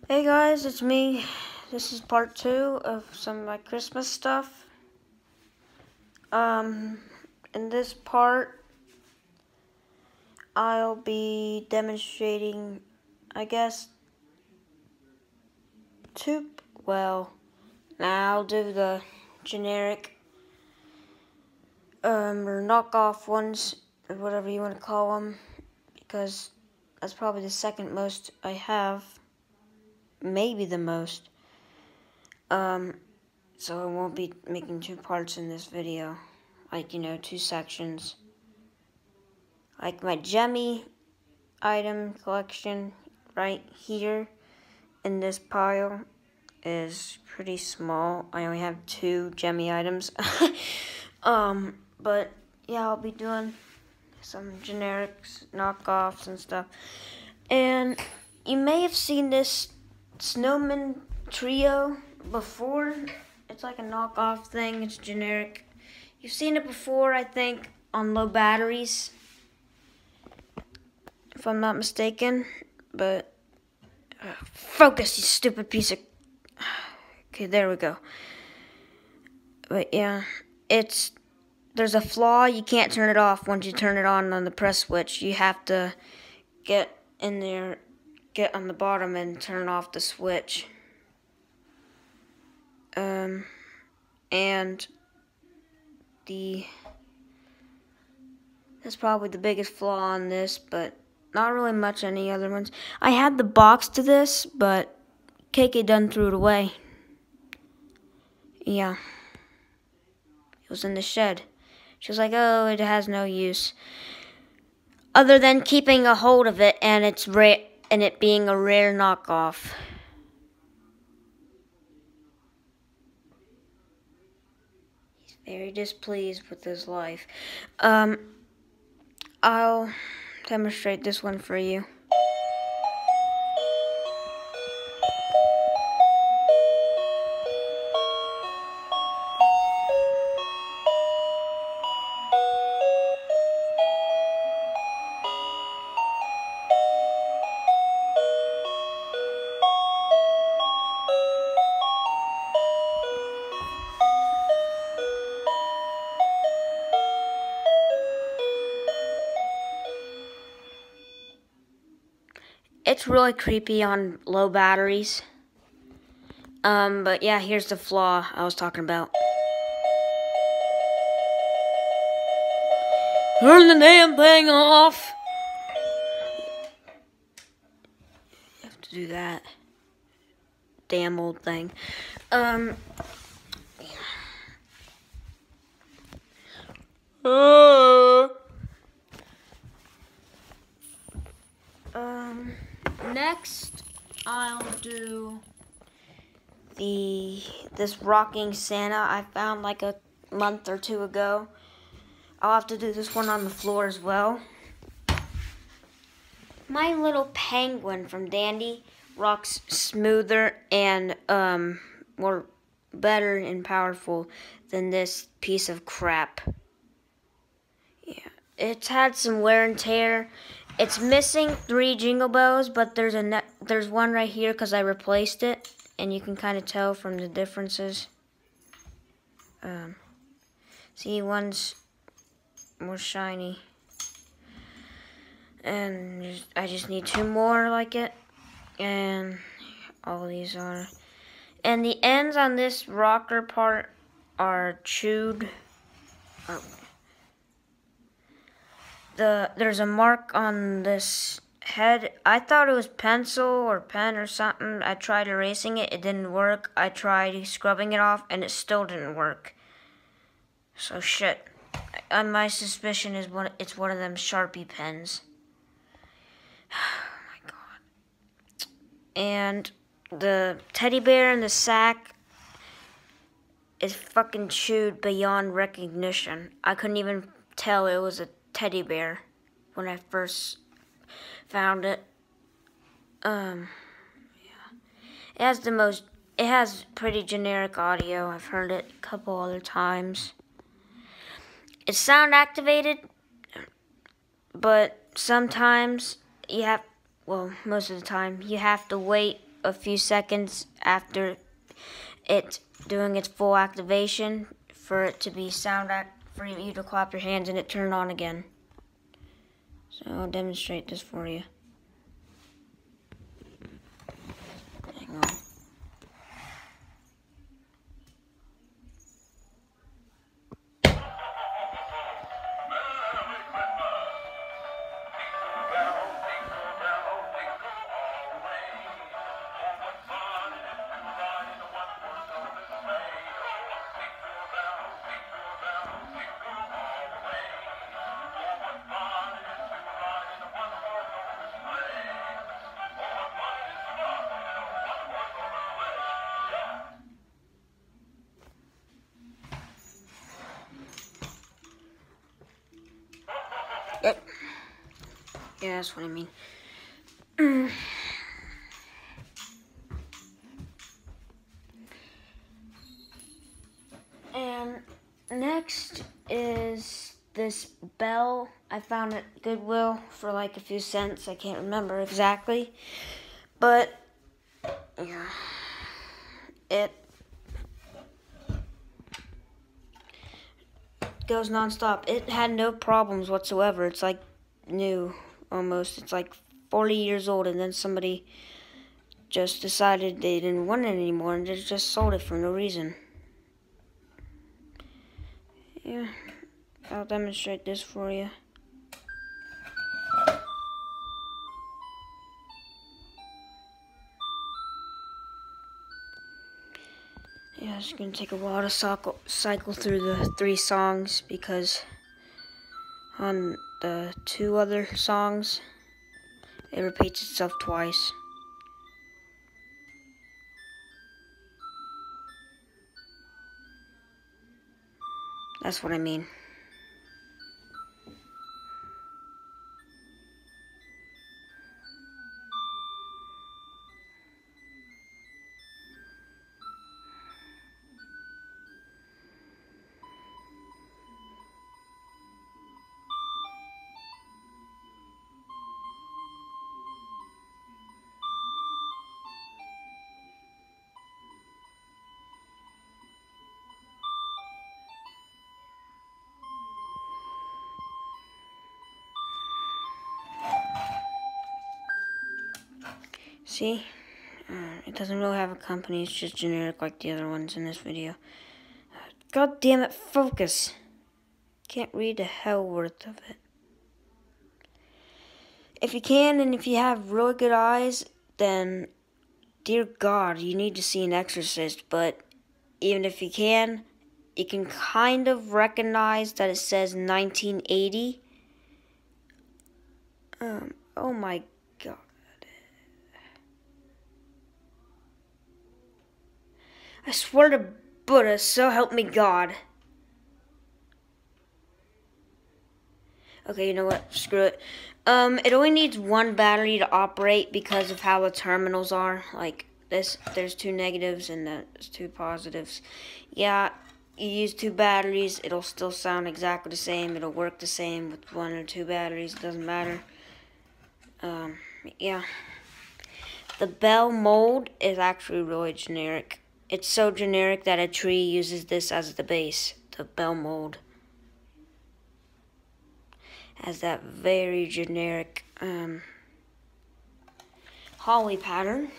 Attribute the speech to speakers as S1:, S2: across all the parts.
S1: Hey guys, it's me. This is part 2 of some of my Christmas stuff. In this part, I'll be demonstrating, I guess, I'll do the generic, or knockoff ones, or whatever you want to call them, because that's probably the second most I have, maybe the most. So I won't be making 2 parts in this video, like, 2 sections. Like my Gemmy item collection right here in this pile is pretty small. I only have 2 Gemmy items. But yeah, I'll be doing some generics, knockoffs and stuff. And you may have seen this snowman trio before. It's like a knockoff thing. It's generic. You've seen it before, I think, on low batteries, if I'm not mistaken. But focus, you stupid piece of... Okay, there we go. But yeah, there's a flaw. You can't turn it off once you turn it on the press switch. You have to get in there, get on the bottom and turn off the switch. And that's probably the biggest flaw on this, but not really much any other ones. I had the box to this, but KK done threw it away. Yeah. It was in the shed. She was like, oh, it has no use. Other than keeping a hold of it and it being a rare knockoff. He's very displeased with his life. I'll demonstrate this one for you. It's really creepy on low batteries. But yeah, here's the flaw I was talking about. Turn the damn thing off! You have to do that. Damn old thing. Next, I'll do this rocking Santa I found like a month or 2 ago. I'll have to do this one on the floor as well. My little penguin from Dandy rocks smoother and more better and powerful than this piece of crap. Yeah, it's had some wear and tear. It's missing 3 jingle bells, but there's one right here because I replaced it, and you can kind of tell from the differences. See, one's more shiny, and I just need 2 more like it, and all these are. And the ends on this rocker part are chewed. There's a mark on this head. I thought it was pencil or pen or something. I tried erasing it. It didn't work. I tried scrubbing it off, and it still didn't work. So shit. My suspicion is it's one of them Sharpie pens. Oh my god. And the teddy bear in the sack is fucking chewed beyond recognition. I couldn't even tell it was a teddy bear when I first found it. Yeah. It has pretty generic audio. I've heard it a couple other times. It's sound activated, but sometimes most of the time you have to wait a few seconds after it doing its full activation for it to be for you to clap your hands and it turn on again. So I'll demonstrate this for you. Hang on. Yep. Yeah, that's what I mean. And next is this bell. I found it at Goodwill for like a few cents. I can't remember exactly. But, yeah. It goes nonstop. It had no problems whatsoever. It's like new almost. It's like 40 years old, and then somebody just decided they didn't want it anymore and they just sold it for no reason. Yeah, I'll demonstrate this for you. Yeah, it's gonna take a while to cycle through the 3 songs because on the 2 other songs it repeats itself twice. That's what I mean. See? It doesn't really have a company, it's just generic like the other ones in this video. God damn it, focus! Can't read the hell worth of it. If you can, and if you have really good eyes, then, dear God, you need to see an exorcist. But even if you can kind of recognize that it says 1980. Oh my God. I swear to Buddha, so help me God. Okay, you know what? Screw it. It only needs 1 battery to operate because of how the terminals are. Like this, there's 2 negatives and there's 2 positives. Yeah, you use 2 batteries, it'll still sound exactly the same. It'll work the same with 1 or 2 batteries. It doesn't matter. Yeah. The bell mold is actually really generic. It's so generic that a tree uses this as the base. The bell mold has that very generic holly pattern.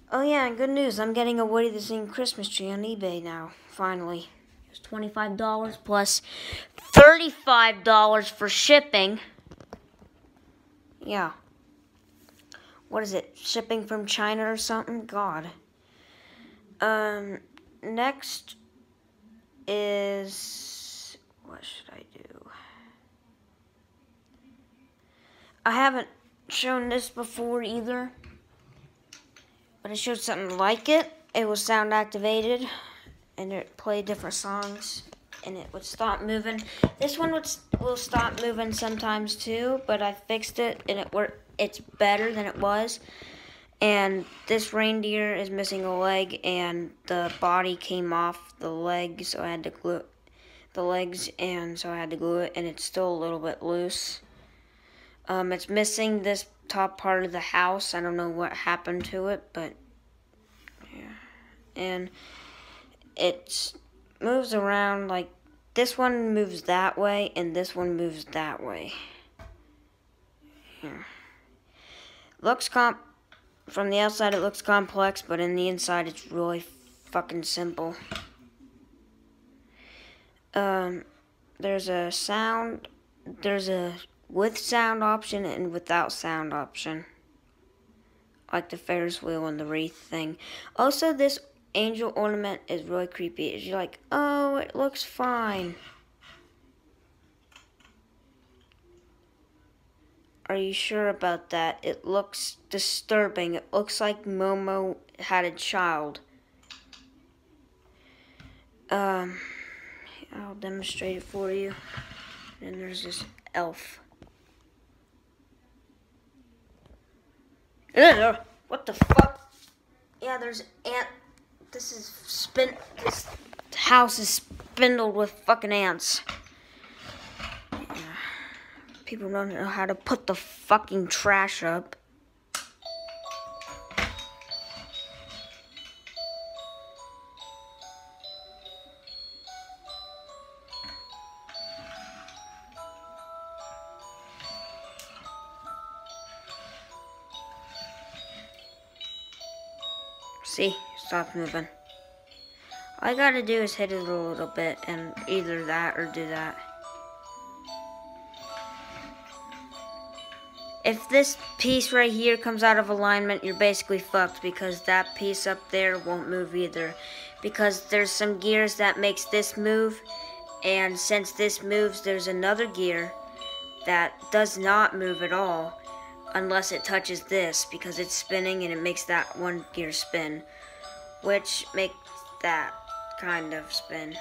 S1: Oh yeah, and good news, I'm getting a Woody the Sing Christmas tree on eBay now, finally. It was $25 plus $35 for shipping. Yeah. What is it? Shipping from China or something? God. Next is... what should I do? I haven't shown this before either, but I showed something like it. It was sound activated, and it played different songs, and it would stop moving. This one will stop moving sometimes too, but I fixed it, and it's better than it was. And this reindeer is missing a leg, and the body came off the leg, so I had to glue the legs, and so I had to glue it, and it's still a little bit loose. It's missing this top part of the house. I don't know what happened to it, but yeah. And it moves around like this one moves that way and this one moves that way. Here. From the outside it looks complex, but in the inside it's really fucking simple. There's a with sound option and without sound option, like the Ferris wheel and the wreath thing. Also, this angel ornament is really creepy. You're like, oh, it looks fine. Are you sure about that? It looks disturbing. It looks like Momo had a child. I'll demonstrate it for you. And there's this elf. What the fuck? Yeah, there's ant. This house is spindled with fucking ants. People don't know how to put the fucking trash up. See? Stop moving. All I gotta do is hit it a little bit and either that or do that. If this piece right here comes out of alignment, you're basically fucked because that piece up there won't move either. Because there's some gears that makes this move, and since this moves, there's another gear that does not move at all unless it touches this because it's spinning and it makes that one gear spin, which makes that kind of spin.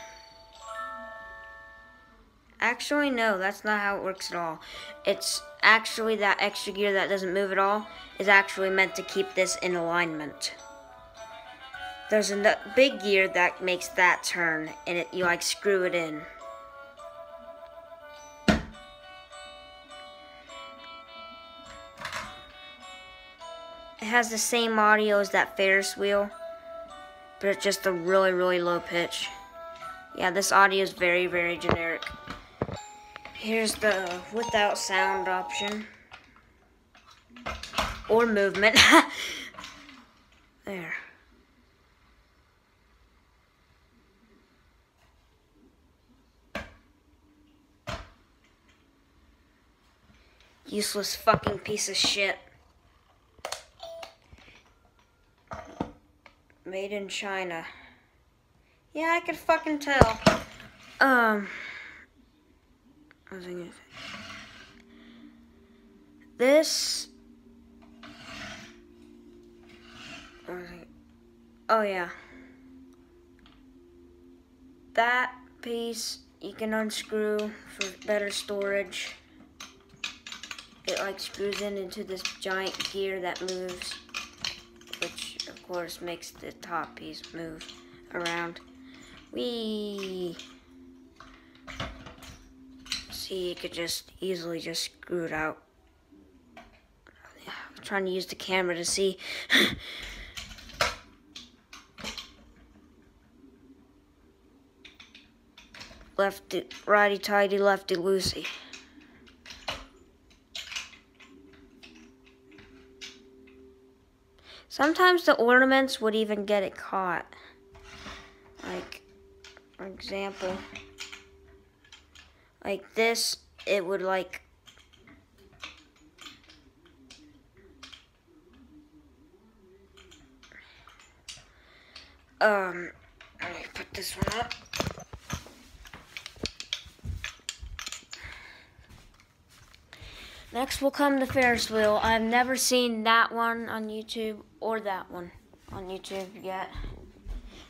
S1: Actually, no, that's not how it works at all. It's actually that extra gear that doesn't move at all is actually meant to keep this in alignment. There's a big gear that makes that turn, and you like screw it in. It has the same audio as that Ferris wheel, but it's just a really, really low pitch. Yeah, this audio is very, very generic. Here's the without sound option. Or movement. There. Useless fucking piece of shit. Made in China. Yeah, I could fucking tell. This. Oh yeah. That piece you can unscrew for better storage. It like screws into this giant gear that moves, which of course makes the top piece move around. Whee! See, you could just easily just screw it out. I'm trying to use the camera to see. Lefty, righty-tighty, lefty-loosey. Sometimes the ornaments would even get it caught. Like, for example, like this, it would like, let me put this one up. Next will come the Ferris wheel. I've never seen that one on YouTube or that one on YouTube yet.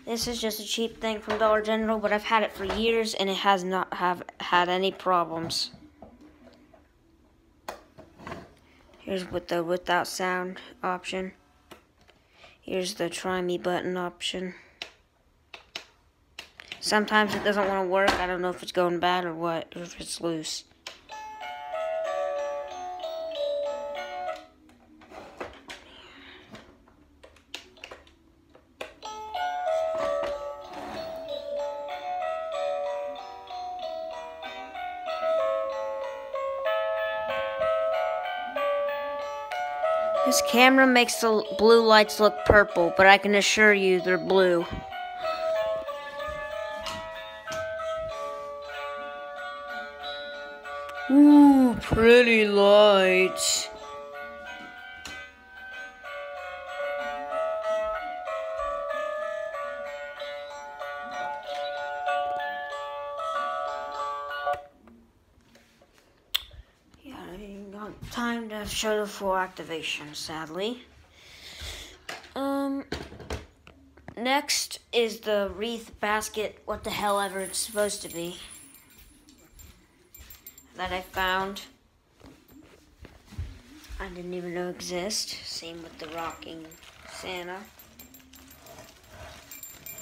S1: This is just a cheap thing from Dollar General, but I've had it for years and it has not had any problems. Here's with the without sound option. Here's the try me button option. Sometimes it doesn't want to work. I don't know if it's going bad or what, or if it's loose. This camera makes the blue lights look purple, but I can assure you they're blue. Ooh, pretty lights. Yeah, I ain't got time to show the full activation, sadly. Next is the wreath basket, what the hell ever it's supposed to be, that I found. I didn't even know exist. Same with the rocking Santa.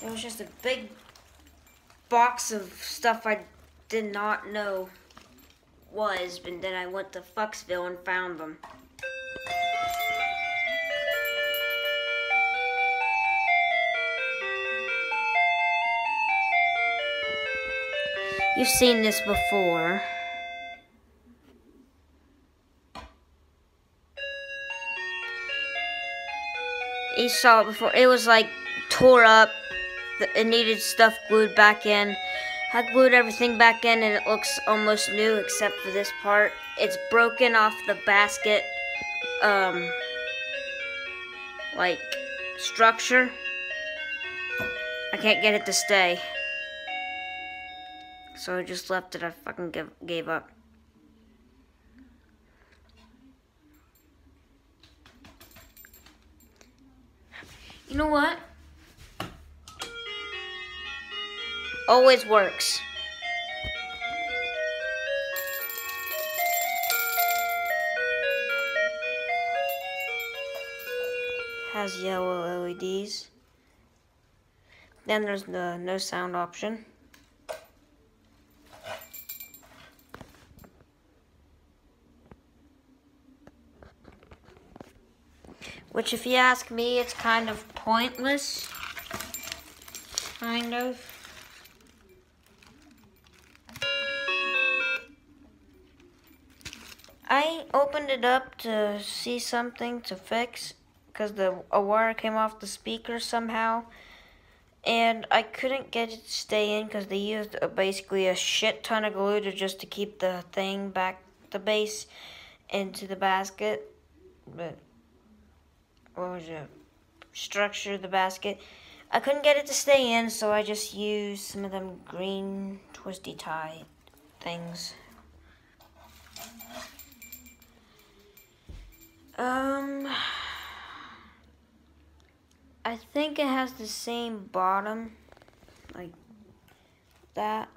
S1: It was just a big box of stuff I did not know was, but then I went to Fucksville and found them. You've seen this before. You saw it before. It was like tore up. It needed stuff glued back in. I glued everything back in and it looks almost new except for this part. It's broken off the basket, like structure. I can't get it to stay. So I just left it. I fucking gave up. You know what? Always works. Has yellow LEDs. Then there's the no sound option. Which, if you ask me, it's kind of pointless. Kind of. I opened it up to see something to fix because a wire came off the speaker somehow. And I couldn't get it to stay in because they used basically a shit ton of glue just to keep the thing back, the base, into the basket. But what was it? Structure of the basket. I couldn't get it to stay in, so I just used some of them green twisty tie things. I think it has the same bottom, like that,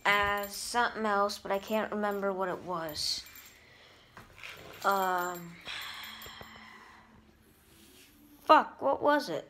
S1: as something else, but I can't remember what it was. Fuck, what was it?